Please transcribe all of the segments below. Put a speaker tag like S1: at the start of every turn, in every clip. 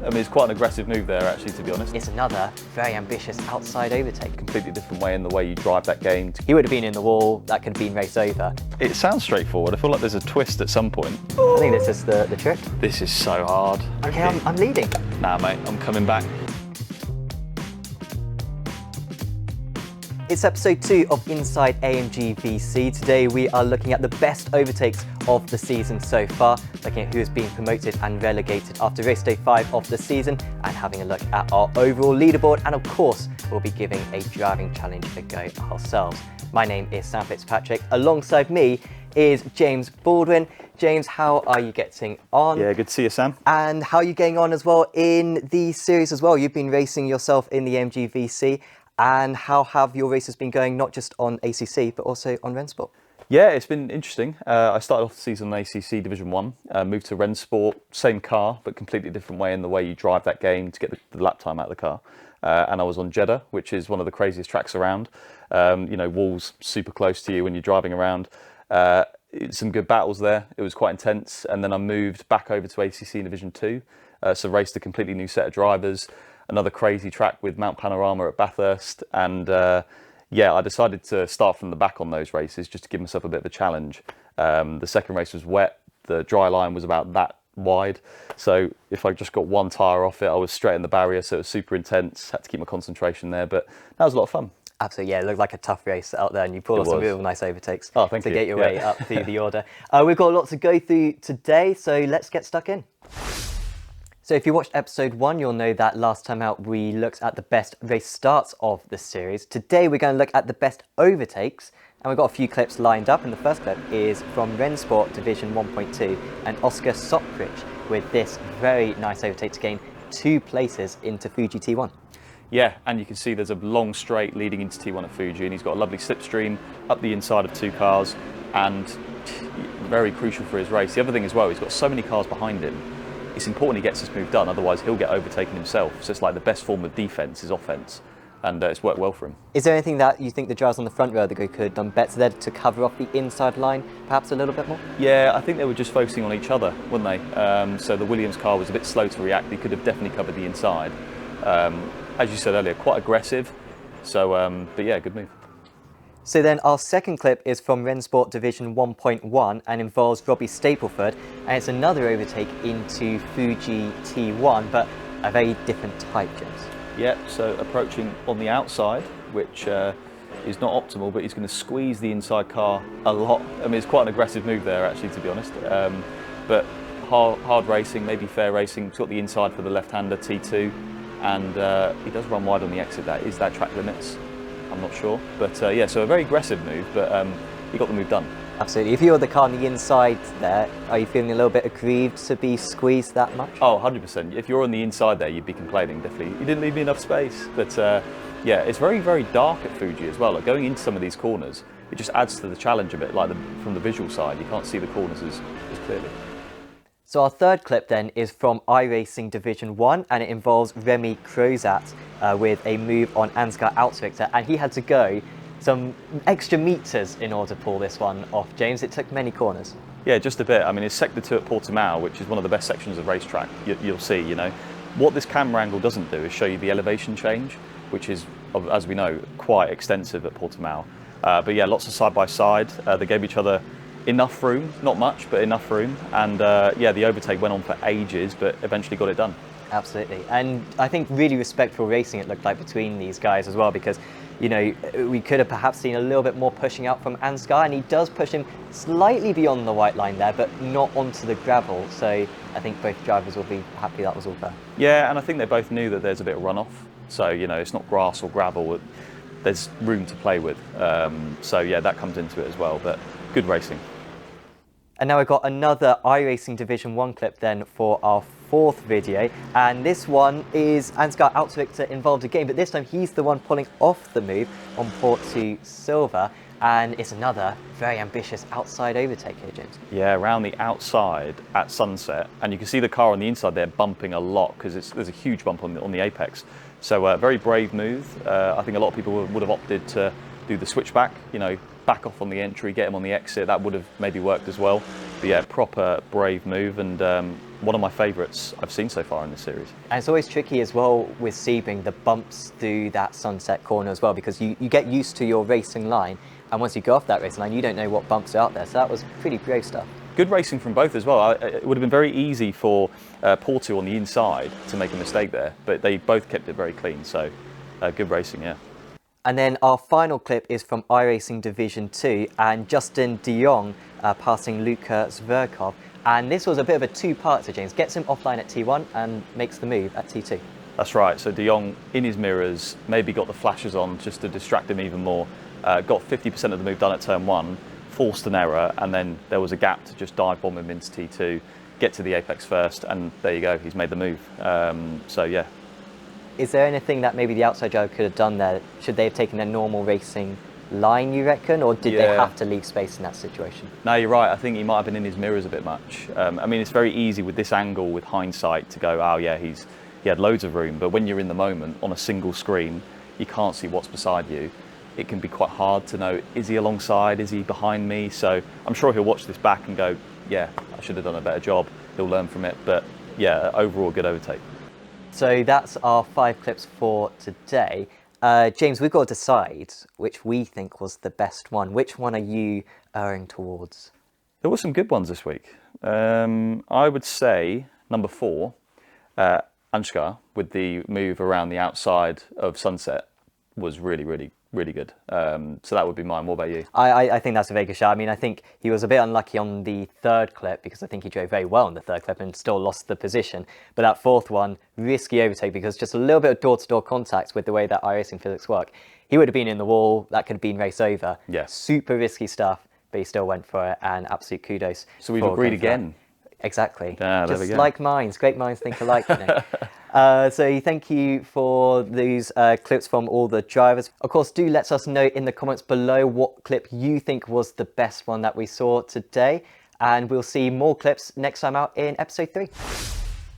S1: I mean, it's quite an aggressive move there, actually, to be honest.
S2: It's another very ambitious outside overtake.
S1: Completely different way in the way you drive that game.
S2: He would have been in the wall, that could have been race over.
S1: It sounds straightforward. I feel like there's a twist at some point.
S2: I think this is the trick.
S1: This is so hard.
S2: Okay, I'm leading.
S1: Nah, mate, I'm coming back.
S2: It's episode 2 of Inside AMG VC. Today we are looking at the best overtakes of the season so far, looking at who has been promoted and relegated after race day 5 of the season, and having a look at our overall leaderboard, and of course we'll be giving a driving challenge a go ourselves. My name is Sam Fitzpatrick. Alongside me is James Baldwin. James, how are you getting on?
S1: Yeah, good to see you, Sam.
S2: And how are you getting on as well in the series as well? You've been racing yourself in the AMG VC. And how have your races been going, not just on ACC, but also on Rennsport?
S1: Yeah, it's been interesting. I started off the season on ACC Division 1, moved to Rennsport, same car, but completely different way in the way you drive that game to get the lap time out of the car. And I was on Jeddah, which is one of the craziest tracks around. You know, walls super close to you when you're driving around. Some good battles there. It was quite intense. And then I moved back over to ACC Division 2, so raced a completely new set of drivers. Another crazy track with Mount Panorama at Bathurst, and yeah, I decided to start from the back on those races just to give myself a bit of a challenge. The second race was wet, the dry line was about that wide, so if I just got one tyre off it, I was straight in the barrier, so it was super intense, had to keep my concentration there, but that was a lot of fun.
S2: Absolutely, yeah, it looked like a tough race out there, and you pulled off some real nice overtakes
S1: to
S2: get your way up through the order. We've got a lot to go through today, so let's get stuck in. So if you watched episode 1, you'll know that last time out we looked at the best race starts of the series. Today we're going to look at the best overtakes, and we've got a few clips lined up, and the first clip is from Rennsport Division 1.2 and Oscar Sopridge with this very nice overtake to gain 2 places into Fuji T1.
S1: Yeah, and you can see there's a long straight leading into T1 at Fuji, and he's got a lovely slipstream up the inside of 2 cars, and very crucial for his race. The other thing as well, he's got so many cars behind him. It's important he gets this move done, otherwise he'll get overtaken himself. So it's like the best form of defence is offence, and it's worked well for him. Is
S2: there anything that you think the drivers on the front row of the grid could have done better there to cover off the inside line, perhaps a little bit more?
S1: Yeah, I think they were just focusing on each other, weren't they? So the Williams car was a bit slow to react. He could have definitely covered the inside. As you said earlier, quite aggressive. So, but yeah, good move.
S2: So then our second clip is from Rennsport Division 1.1 and involves Robbie Stapleford, and it's another overtake into Fuji T1, but a very different type, James.
S1: Yeah, so approaching on the outside, which is not optimal, but he's going to squeeze the inside car a lot. I mean, it's quite an aggressive move there, actually, to be honest. But hard racing, maybe fair racing. He's got the inside for the left-hander, T2, and he does run wide on the exit. That is that track limits. I'm not sure, but yeah, so a very aggressive move, but he got the move done.
S2: Absolutely. If you're the car on the inside there, are you feeling a little bit aggrieved to be squeezed that much?
S1: Oh, 100%. If you're on the inside there, you'd be complaining, definitely. You didn't leave me enough space. But yeah, it's very, very dark at Fuji as well. Like going into some of these corners, it just adds to the challenge a bit, like from the visual side. You can't see the corners as clearly.
S2: So our third clip then is from iRacing Division 1, and it involves Remy Crozat with a move on Ansgar Outrichter, and he had to go some extra meters in order to pull this one off. James, it took many corners.
S1: Yeah, just a bit. I mean, it's Sector 2 at Portimao, which is one of the best sections of racetrack. You'll see, you know. What this camera angle doesn't do is show you the elevation change, which is, as we know, quite extensive at Portimao. But yeah, lots of side-by-side. They gave each other enough room, not much, but enough room. And yeah, the overtake went on for ages, but eventually got it done.
S2: Absolutely. And I think really respectful racing it looked like between these guys as well, because, you know, we could have perhaps seen a little bit more pushing out from Ansgar, and he does push him slightly beyond the white line there, but not onto the gravel. So I think both drivers will be happy that was all fair.
S1: Yeah, and I think they both knew that there's a bit of runoff. So, you know, it's not grass or gravel. There's room to play with. So yeah, that comes into it as well, but good racing.
S2: And now we've got another iRacing Division 1 clip then for our fourth video, and this one is Ansgar Outrichter involved again, but this time he's the one pulling off the move on Porto Silva, and it's another very ambitious outside overtake here, James.
S1: Yeah, around the outside at sunset, and you can see the car on the inside there bumping a lot because there's a huge bump on the apex. So very brave move. I think a lot of people would have opted to do the switchback, you know, back off on the entry, get him on the exit. That would have maybe worked as well. But yeah, proper brave move, and one of my favourites I've seen so far in this series.
S2: And it's always tricky as well with Sebring, the bumps through that sunset corner as well, because you get used to your racing line, and once you go off that racing line, you don't know what bumps are out there. So that was pretty brave stuff. Good
S1: racing from both as well. It would have been very easy for Porto on the inside to make a mistake there, but they both kept it very clean. So good racing, yeah.
S2: And then our final clip is from iRacing Division 2 and Justin de Jong passing Luka Zverkov. And this was a bit of a two-parter, James. Gets him offline at T1 and makes the move at T2.
S1: That's right. So de Jong in his mirrors, maybe got the flashes on just to distract him even more. Got 50% of the move done at turn 1, forced an error, and then there was a gap to just dive bomb him into T2, get to the apex first, and there you go, he's made the move. So yeah.
S2: Is there anything that maybe the outside driver could have done there? Should they have taken their normal racing line, you reckon, or did they have to leave space in that situation?
S1: No, you're right. I think he might have been in his mirrors a bit much. I mean, it's very easy with this angle, with hindsight, to go, oh yeah, he had loads of room. But when you're in the moment on a single screen, you can't see what's beside you. It can be quite hard to know, is he alongside, is he behind me? So I'm sure he'll watch this back and go, yeah, I should have done a better job. He'll learn from it. But yeah, overall, good overtake.
S2: So that's our 5 clips for today. James, we've got to decide which we think was the best one. Which one are you erring towards?
S1: There were some good ones this week. I would say number 4, Anshkar, with the move around the outside of Sunset, was really good. So that would be mine. What about you?
S2: I think that's a very good shot. I mean, I think he was a bit unlucky on the 3rd clip because I think he drove very well on the 3rd clip and still lost the position. But that 4th one, risky overtake because just a little bit of door-to-door contact with the way that iRacing physics work. He would have been in the wall. That could have been race over.
S1: Yeah.
S2: Super risky stuff, but he still went for it, and absolute kudos.
S1: So we've agreed again.
S2: Exactly.
S1: There
S2: Just
S1: we go.
S2: like minds. Great minds think alike, you know. So thank you for these clips from all the drivers. Of course, do let us know in the comments below what clip you think was the best one that we saw today. And we'll see more clips next time out in episode 3.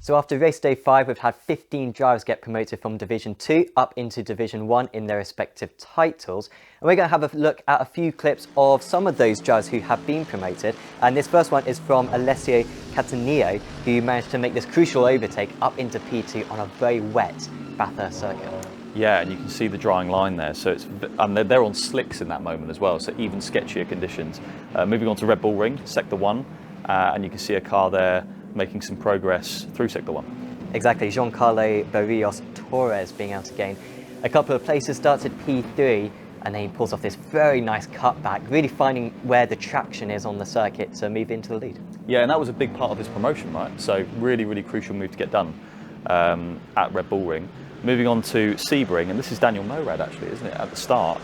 S2: So after race day 5, we've had 15 drivers get promoted from Division 2 up into Division 1 in their respective titles. And we're going to have a look at a few clips of some of those drivers who have been promoted. And this first one is from Alessio Cataneo, who managed to make this crucial overtake up into P2 on a very wet Bathurst circuit.
S1: Yeah, and you can see the drying line there. So and they're on slicks in that moment as well, so even sketchier conditions. Moving on to Red Bull Ring, Sector 1, and you can see a car there making some progress through Sector 1.
S2: Exactly, Giancarlo Barrios Torres being able to gain a couple of places, starts at P3, and then he pulls off this very nice cutback, really finding where the traction is on the circuit to move into the lead.
S1: Yeah, and that was a big part of his promotion, right? So really crucial move to get done at Red Bull Ring. Moving on to Sebring, and this is Daniel Morad actually, isn't it, at the start,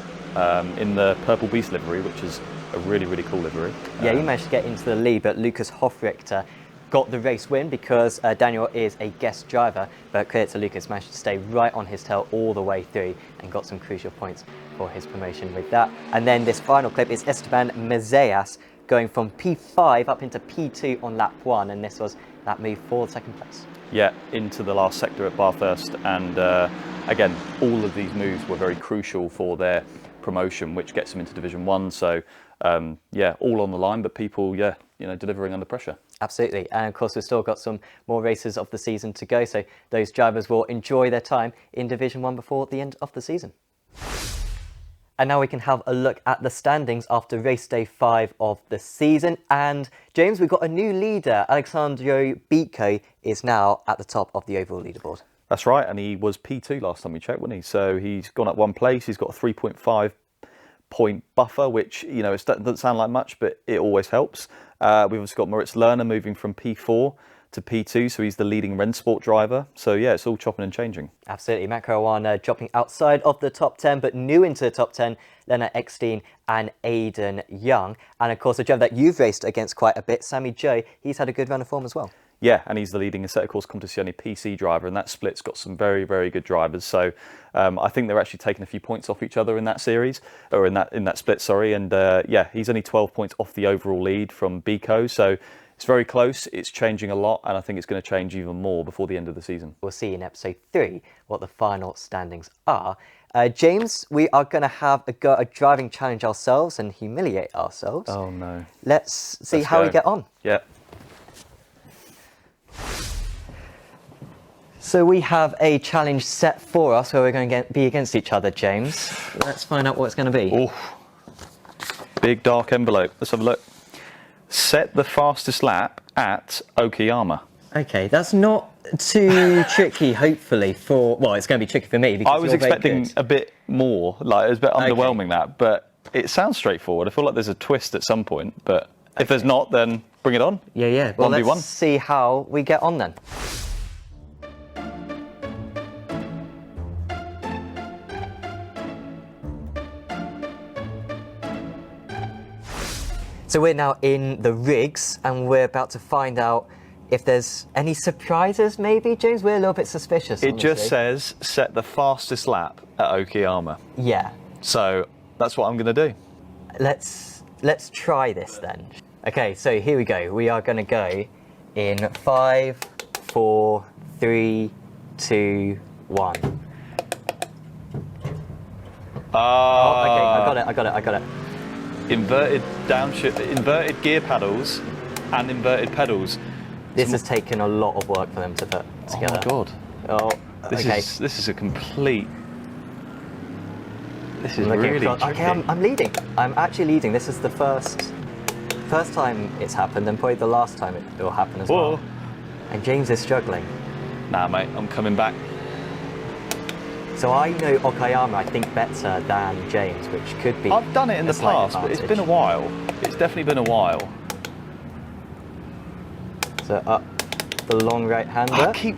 S1: in the Purple Beast livery, which is a really cool livery.
S2: Yeah, he managed to get into the lead, but Lucas Hofrichter got the race win because Daniel is a guest driver, but credit to Lucas, managed to stay right on his tail all the way through and got some crucial points for his promotion with that. And then this final clip is Esteban Mezeas going from P5 up into P2 on lap 1, and this was that move for the 2nd place.
S1: Yeah, into the last sector at Bathurst, and again, all of these moves were very crucial for their promotion, which gets them into Division 1. So yeah, all on the line, but people, yeah, you know, delivering under pressure.
S2: Absolutely, and of course we've still got some more races of the season to go, so those drivers will enjoy their time in Division 1 before the end of the season. And now we can have a look at the standings after race day 5 of the season. And James, we've got a new leader. Alexandro Bico is now at the top of the overall leaderboard.
S1: That's right, and he was P2 last time we checked, wasn't he? So he's gone up 1 place. He's got a 3.5 point buffer, which, you know, it doesn't sound like much, but it always helps. We've also got Moritz Lerner moving from P4 to P2, so he's the leading Rennsport driver. So yeah, it's all chopping and changing.
S2: Absolutely, Matt Caruana dropping outside of the top 10, but new into the top 10, Lennart Eckstein and Aidan Young. And of course, a driver that you've raced against quite a bit, Sammy Joe, he's had a good run of form as well. Yeah,
S1: and he's the leading Assetto Corsa Competizione PC driver, and that split's got some very good drivers. So I think they're actually taking a few points off each other in that series, or in that split, sorry. And yeah, he's only 12 points off the overall lead from Bico. So it's very close, it's changing a lot, and I think it's going to change even more before the end of the season.
S2: We'll see in episode 3 what the final standings are. James, we are going to have a driving challenge ourselves and humiliate ourselves.
S1: Oh no.
S2: Let's see how we get on.
S1: Yeah.
S2: So we have a challenge set for us where we're going to be against each other, James. Let's find out what it's going to be.
S1: Oh, big dark envelope. Let's have a look. Set the fastest lap at Okayama.
S2: Okay, that's not too tricky, hopefully, for... Well, it's going to be tricky for me because
S1: I was
S2: you're very
S1: expecting
S2: good.
S1: a bit more. Like, it was a bit underwhelming, that. But it sounds straightforward. I feel like there's a twist at some point. But if there's not, then bring it on.
S2: Yeah. Well,
S1: 1v1.
S2: let's see how we get on then. So we're now in the rigs and we're about to find out if there's any surprises maybe, James. We're a little bit suspicious,
S1: It
S2: honestly.
S1: just says set the fastest lap at Okayama.
S2: Yeah.
S1: So that's what I'm going to do.
S2: Let's try this then. Okay, so here we go. We are going to go in 5, 4, 3, 2, 1. Oh, okay, I got it.
S1: Inverted downshift, inverted gear paddles and inverted pedals.
S2: This has taken a lot of work for them to put together.
S1: Oh my god.
S2: Oh,
S1: This
S2: okay.
S1: is a complete... This is
S2: Looking
S1: really
S2: across-
S1: tricky.
S2: Okay, I'm leading. I'm actually leading. This is the first time it's happened and probably the last time it will happen as
S1: Whoa.
S2: well. And James is struggling.
S1: Nah, mate, I'm coming back.
S2: So I know Okayama, I think, better than James, which could be.
S1: I've done it in
S2: a
S1: the
S2: slight
S1: past, but it's been a
S2: advantage.
S1: while. It's definitely been a while.
S2: So up the long right hander.
S1: I keep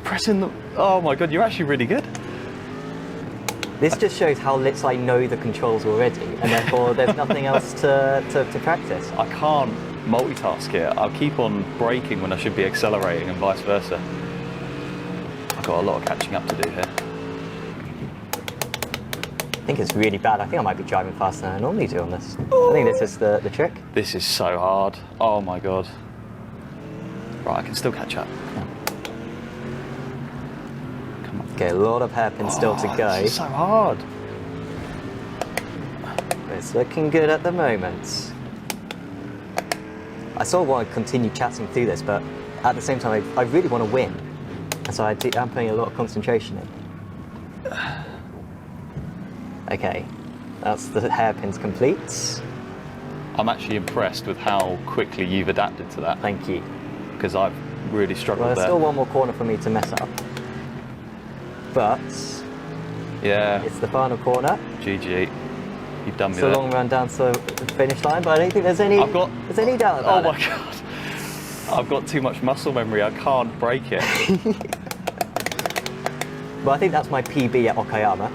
S1: pressing the... Oh my god, you're actually really good.
S2: This just shows how little I know the controls already, and therefore there's nothing else to practice.
S1: I can't multitask here. I'll keep on braking when I should be accelerating and vice versa. I've got a lot of catching up to do here.
S2: I think it's really bad. I think I might be driving faster than I normally do on this. I think this is the trick.
S1: This is so hard. Oh my god. Right, I can still catch up. Come on.
S2: Okay, a lot of hairpins still to go.
S1: This is so hard.
S2: It's looking good at the moment. I sort of want to continue chatting through this, but at the same time, I really want to win. And so I'm putting a lot of concentration in. Okay, that's the hairpins complete.
S1: I'm actually impressed with how quickly you've adapted to that,
S2: Thank you.
S1: because I've really struggled
S2: Well, there's
S1: there.
S2: still one more corner for me to mess up. But
S1: Yeah,
S2: it's the final corner.
S1: GG. You've done me
S2: It's a
S1: there.
S2: long run down to the finish line, but I don't think there's any there's any doubt
S1: Oh
S2: about
S1: my
S2: it.
S1: god. I've got too much muscle memory. I can't break it.
S2: But I think that's my PB at Okayama.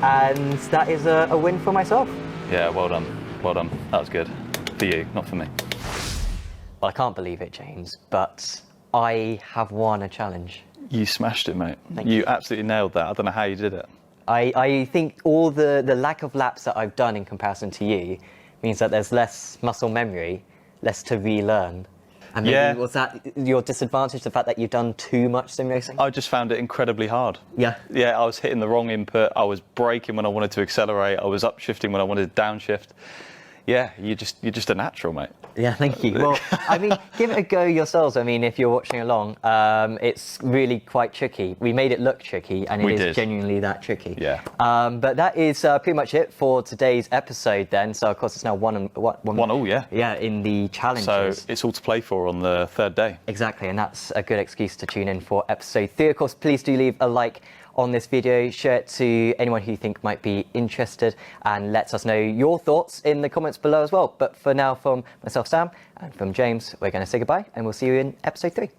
S2: And that is a win for myself.
S1: Yeah, well done. Well done. That was good. For you, not for me.
S2: Well, I can't believe it, James, but I have won a challenge.
S1: You smashed it, mate.
S2: Thank
S1: You absolutely nailed that. I don't know how you did it.
S2: I think all the lack of laps that I've done in comparison to you means that there's less muscle memory, less to relearn. And maybe
S1: Yeah.
S2: was that your disadvantage, the fact that you've done too much sim racing?
S1: I just found it incredibly hard.
S2: Yeah.
S1: Yeah, I was hitting the wrong input. I was braking when I wanted to accelerate. I was upshifting when I wanted to downshift. Yeah, you're just a natural, mate.
S2: Yeah, thank you. Well, I mean, give it a go yourselves. I mean, if you're watching along, it's really quite tricky. We made it look tricky, and it
S1: We
S2: is
S1: did.
S2: genuinely that tricky.
S1: Yeah.
S2: But that is pretty much it for today's episode then. So, of course, it's now one
S1: all, yeah.
S2: Yeah, in the
S1: So
S2: challenges.
S1: it's all to play for on the third day.
S2: Exactly, and that's a good excuse to tune in for episode 3. Of course, please do leave a like on this video, share it to anyone who you think might be interested, and let us know your thoughts in the comments below as well. But for now, from myself, Sam, and from James, we're going to say goodbye, and we'll see you in episode 3.